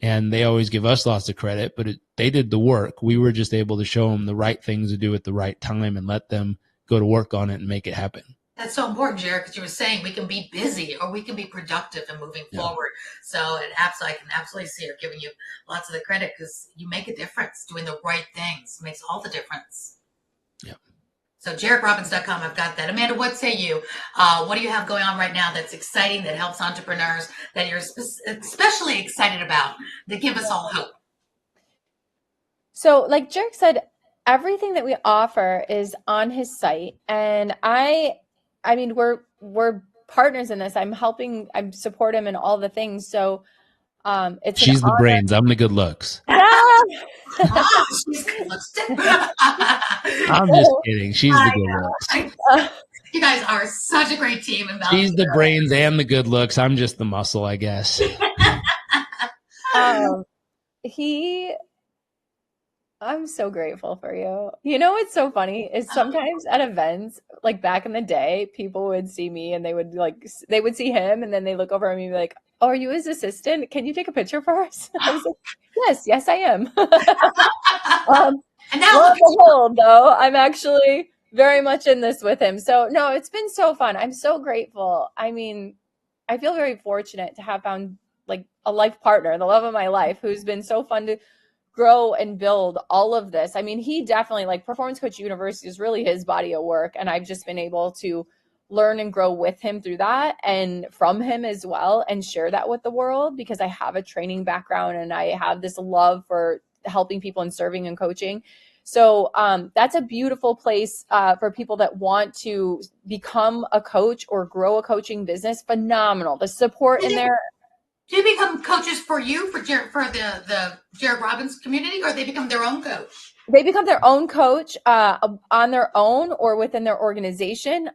And they always give us lots of credit, but they did the work. We were just able to show them the right things to do at the right time and let them go to work on it and make it happen. That's so important, Jairek, because you were saying we can be busy or we can be productive and moving forward. So at AFSOC, I can absolutely see her giving you lots of the credit because you make a difference. Doing the right things makes all the difference. Yeah. So JarekRobbins.com, I've got that. Amanda, what say you? What do you have going on right now that's exciting, that helps entrepreneurs, that you're especially excited about, that give us all hope? So like Jairek said, everything that we offer is on his site. And I mean, we're partners in this. I support him in all the things. So it's she's the brains. I'm the good looks. She's good looks. I'm just kidding. She's the good looks. You guys are such a great team. She's the brains and the good looks. I'm just the muscle, I guess. I'm so grateful for you. You know what's so funny is sometimes at events, like back in the day, people would see me and they would see him and then they look over at me and be like, "Oh, are you his assistant? Can you take a picture for us?" I was like, yes, I am. And now lo and behold, though, I'm actually very much in this with him. So no, it's been so fun. I'm so grateful. I mean, I feel very fortunate to have found like a life partner, the love of my life, who's been so fun to grow and build all of this. I mean, he definitely, like, Performance Coach University is really his body of work. And I've just been able to learn and grow with him through that and from him as well, and share that with the world because I have a training background and I have this love for helping people and serving and coaching. So that's a beautiful place for people that want to become a coach or grow a coaching business. Phenomenal. The support in there. Do they become coaches for you, for the Jairek Robbins community, or they become their own coach? They become their own coach on their own or within their organization.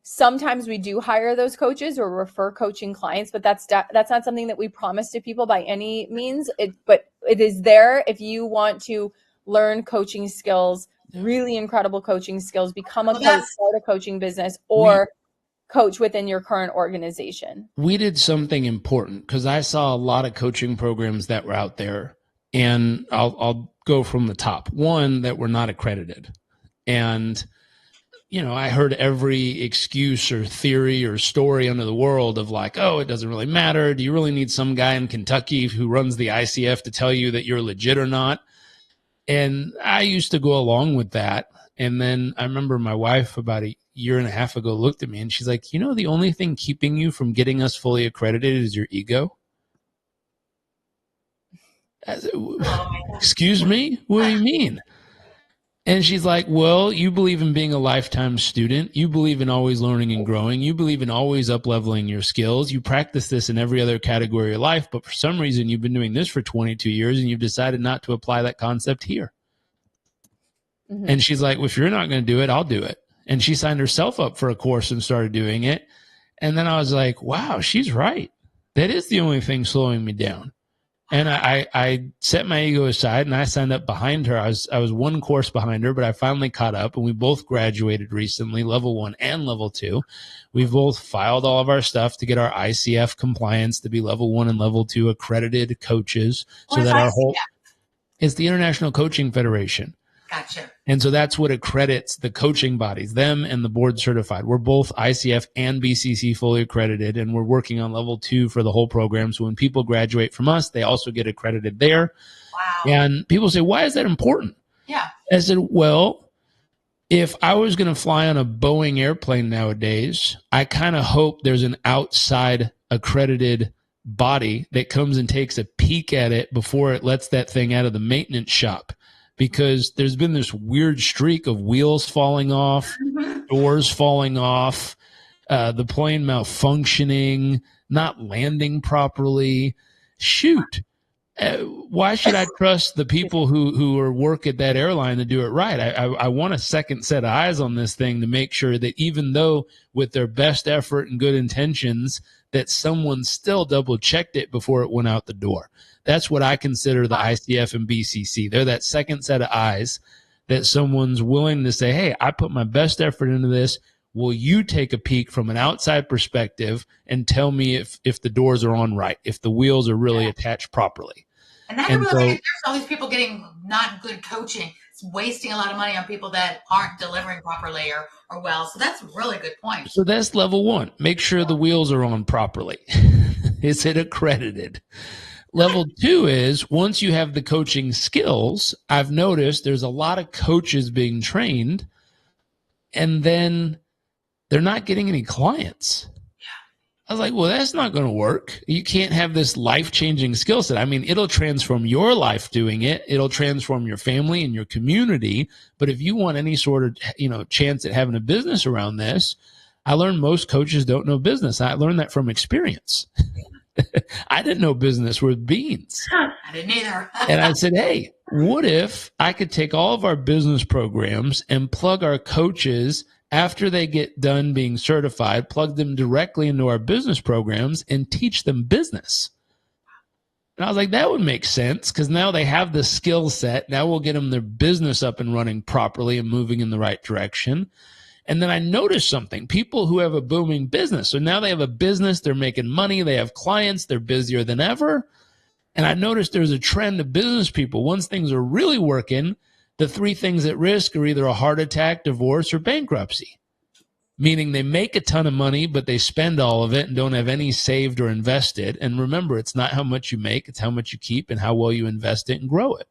Sometimes we do hire those coaches or refer coaching clients, but that's not something that we promise to people by any means. But it is there if you want to learn coaching skills, really incredible coaching skills, become a coach, start a coaching business, or coach within your current organization. We did something important because I saw a lot of coaching programs that were out there, and I'll go from the top. One, that were not accredited. And, you know, I heard every excuse or theory or story under the world of like, oh, it doesn't really matter. Do you really need some guy in Kentucky who runs the ICF to tell you that you're legit or not? And I used to go along with that. And then I remember my wife about a year and a half ago looked at me and she's like, you know, the only thing keeping you from getting us fully accredited is your ego. Excuse me? What do you mean? And she's like, well, you believe in being a lifetime student. You believe in always learning and growing. You believe in always up-leveling your skills. You practice this in every other category of your life, but for some reason you've been doing this for 22 years and you've decided not to apply that concept here. Mm-hmm. And she's like, well, if you're not going to do it, I'll do it. And she signed herself up for a course and started doing it. And then I was like, wow, she's right. That is the only thing slowing me down. And I set my ego aside and I signed up behind her. I was one course behind her, but I finally caught up and we both graduated recently, level 1 and level 2. We've both filed all of our stuff to get our ICF compliance to be level 1 and level 2 accredited coaches. So that our whole, it's the International Coaching Federation. Gotcha. And so that's what accredits the coaching bodies, them and the board certified. We're both ICF and BCC fully accredited, and we're working on level 2 for the whole program. So when people graduate from us, they also get accredited there. Wow. And people say, why is that important? Yeah. I said, well, if I was going to fly on a Boeing airplane nowadays, I kind of hope there's an outside accredited body that comes and takes a peek at it before it lets that thing out of the maintenance shop. Because there's been this weird streak of wheels falling off, doors falling off, the plane malfunctioning, not landing properly. Shoot, Why should I trust the people who are work at that airline to do it right? I want a second set of eyes on this thing to make sure that even though with their best effort and good intentions, that someone still double checked it before it went out the door. That's what I consider the ICF and BCC. They're that second set of eyes that someone's willing to say, hey, I put my best effort into this. Will you take a peek from an outside perspective and tell me if the doors are on right, if the wheels are really attached properly? And that's really, there's all these people getting not good coaching. It's wasting a lot of money on people that aren't delivering properly or well. So that's a really good point. So that's level one. Make sure the wheels are on properly. Is it accredited? Level two is once you have the coaching skills, I've noticed there's a lot of coaches being trained and then they're not getting any clients. I was like, well, that's not going to work. You can't have this life-changing skill set. I mean, it'll transform your life doing it. It'll transform your family and your community. But if you want any sort of, chance at having a business around this, I learned most coaches don't know business. I learned that from experience. I didn't know business worth beans. I didn't either. And I said, hey, what if I could take all of our business programs and plug our coaches after they get done being certified, plug them directly into our business programs and teach them business? And I was like, that would make sense because now they have the skill set. Now we'll get them their business up and running properly and moving in the right direction. And then I noticed something. People who have a booming business. So now they have a business, they're making money, they have clients, they're busier than ever. And I noticed there's a trend of business people. Once things are really working, the three things at risk are either a heart attack, divorce, or bankruptcy. Meaning they make a ton of money, but they spend all of it and don't have any saved or invested. And remember, it's not how much you make, it's how much you keep and how well you invest it and grow it.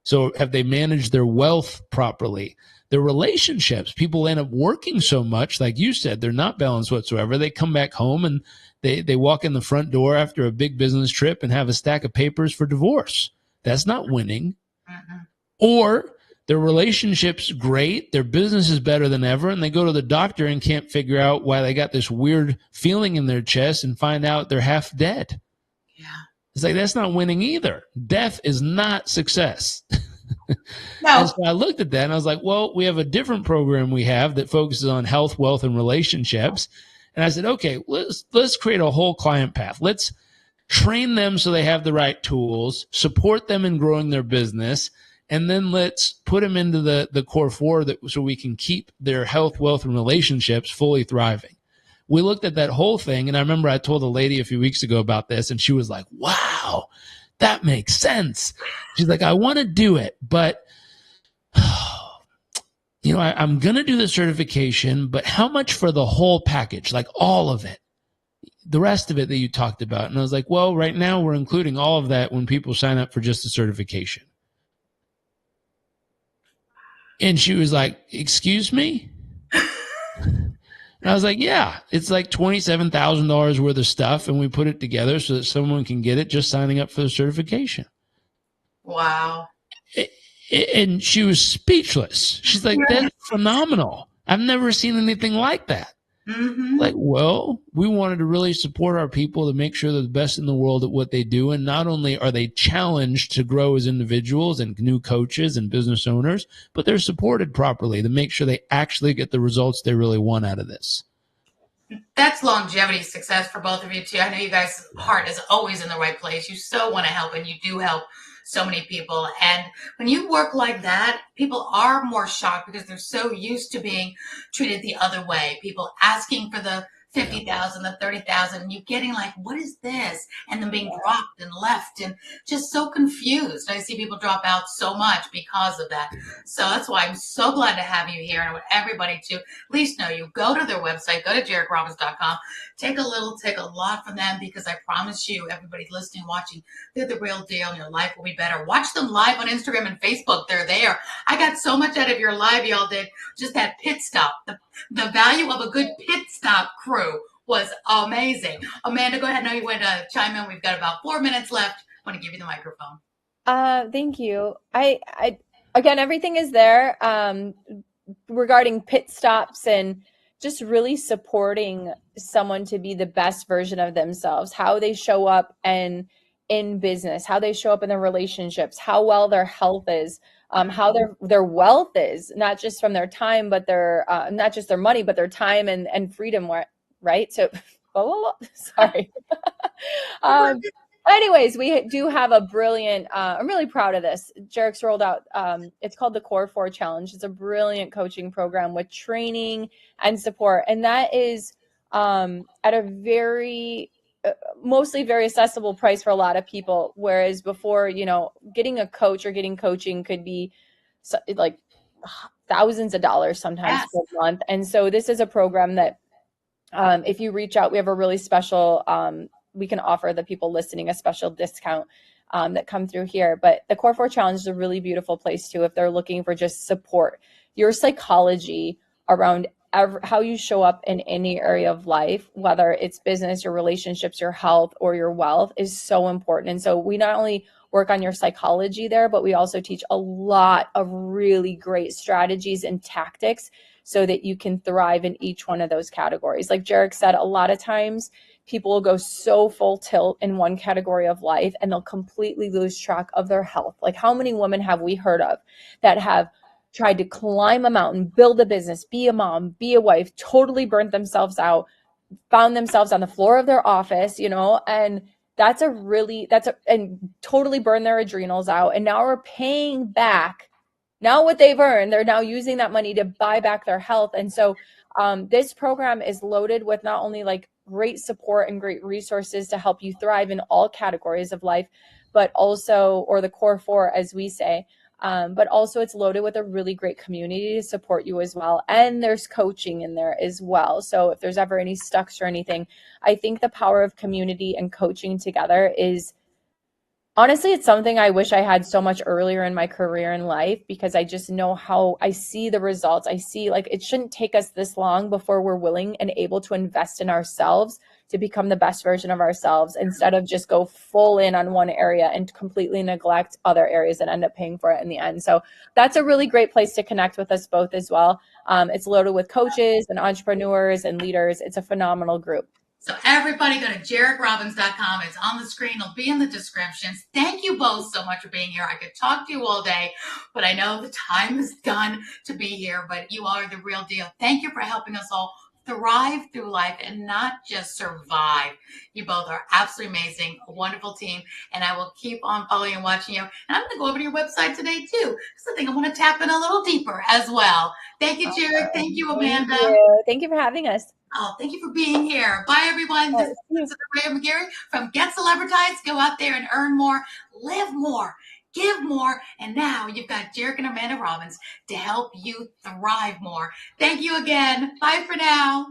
So have they managed their wealth properly? Their relationships, people end up working so much, like you said, they're not balanced whatsoever. They come back home and they walk in the front door after a big business trip and have a stack of papers for divorce. That's not winning. Or their relationship's great, their business is better than ever, and they go to the doctor and can't figure out why they got this weird feeling in their chest and find out they're half dead. Yeah. It's like, that's not winning either. Death is not success. No. And so I looked at that and I was like, well, we have a different program we have that focuses on health, wealth, and relationships. And I said, okay, let's create a whole client path. Let's train them so they have the right tools, support them in growing their business, and then let's put them into the core four so we can keep their health, wealth, and relationships fully thriving. We looked at that whole thing, and I remember I told a lady a few weeks ago about this, and she was like, wow, that makes sense. She's like, I want to do it, but I'm going to do the certification, but how much for the whole package, like all of it, the rest of it that you talked about? And I was like, well, right now we're including all of that when people sign up for just the certification. And she was like, excuse me? And I was like, yeah, it's like $27,000 worth of stuff, and we put it together so that someone can get it just signing up for the certification. Wow. And she was speechless. She's like, that's phenomenal. I've never seen anything like that. Mm-hmm. Like, well, we wanted to really support our people to make sure they're the best in the world at what they do. And not only are they challenged to grow as individuals and new coaches and business owners, but they're supported properly to make sure they actually get the results they really want out of this. That's longevity success for both of you too. I know you guys' heart is always in the right place. You so want to help, and you do help so many people. And when you work like that, people are more shocked because they're so used to being treated the other way. People asking for the 50,000, the 30,000, and you getting like, what is this? And then being dropped and left and just so confused. I see people drop out so much because of that. So that's why I'm so glad to have you here. And I want everybody to at least know you. Go to their website, go to JarekRobbins.com, take a lot from them, because I promise you, everybody listening, watching, they're the real deal and your life will be better. Watch them live on Instagram and Facebook. They're there. I got so much out of your live y'all did. Just that pit stop. The value of a good pit stop crew was amazing. Amanda, go ahead. I know you want to chime in. We've got about 4 minutes left. I want to give you the microphone. Thank you. I again, everything is there regarding pit stops and just really supporting someone to be the best version of themselves, how they show up and in business, how they show up in their relationships, how well their health is, how their wealth is, not just from their time, but their not just their money, but their time and freedom, right? So, sorry. Anyways, we do have a brilliant, I'm really proud of this. Jarek's rolled out, it's called the Core 4 Challenge. It's a brilliant coaching program with training and support. And that is at a very, mostly very accessible price for a lot of people. Whereas before, you know, getting a coach or getting coaching could be like thousands of dollars sometimes per month. And so this is a program that if you reach out, we have a really special, we can offer the people listening a special discount that come through here. But the Core 4 Challenge is a really beautiful place too if they're looking for just support. Your psychology around how you show up in any area of life, whether it's business, your relationships, your health, or your wealth, is so important. And so we not only work on your psychology there, but we also teach a lot of really great strategies and tactics so that you can thrive in each one of those categories. Like Jairek said, a lot of times people will go so full tilt in one category of life and they'll completely lose track of their health. Like how many women have we heard of that have tried to climb a mountain, build a business, be a mom, be a wife, totally burnt themselves out, found themselves on the floor of their office, you know, and and totally burned their adrenals out. And now we're paying back now what they've earned. They're now using that money to buy back their health. And so this program is loaded with not only like great support and great resources to help you thrive in all categories of life, but also, or the core 4, as we say, but also it's loaded with a really great community to support you as well. And there's coaching in there as well. So if there's ever any stucks or anything, I think the power of community and coaching together is, honestly, it's something I wish I had so much earlier in my career in life, because I just know how I see the results. I see like it shouldn't take us this long before we're willing and able to invest in ourselves to become the best version of ourselves, instead of just go full in on one area and completely neglect other areas and end up paying for it in the end. So that's a really great place to connect with us both as well. It's loaded with coaches and entrepreneurs and leaders. It's a phenomenal group. So everybody go to JarekRobbins.com. It's on the screen. It'll be in the descriptions. Thank you both so much for being here. I could talk to you all day, but I know the time is done to be here, but you are the real deal. Thank you for helping us all thrive through life and not just survive. You both are absolutely amazing, a wonderful team, and I will keep on following and watching you. And I'm going to go over to your website today too, because I think I want to tap in a little deeper as well. Thank you, Jairek. Thank you, Amanda. Thank you for having us. Oh, thank you for being here. Bye, everyone. This is Aurea McGarry from Get Celebritized. Go out there and earn more, live more, give more. And now you've got Jairek and Amanda Robbins to help you thrive more. Thank you again. Bye for now.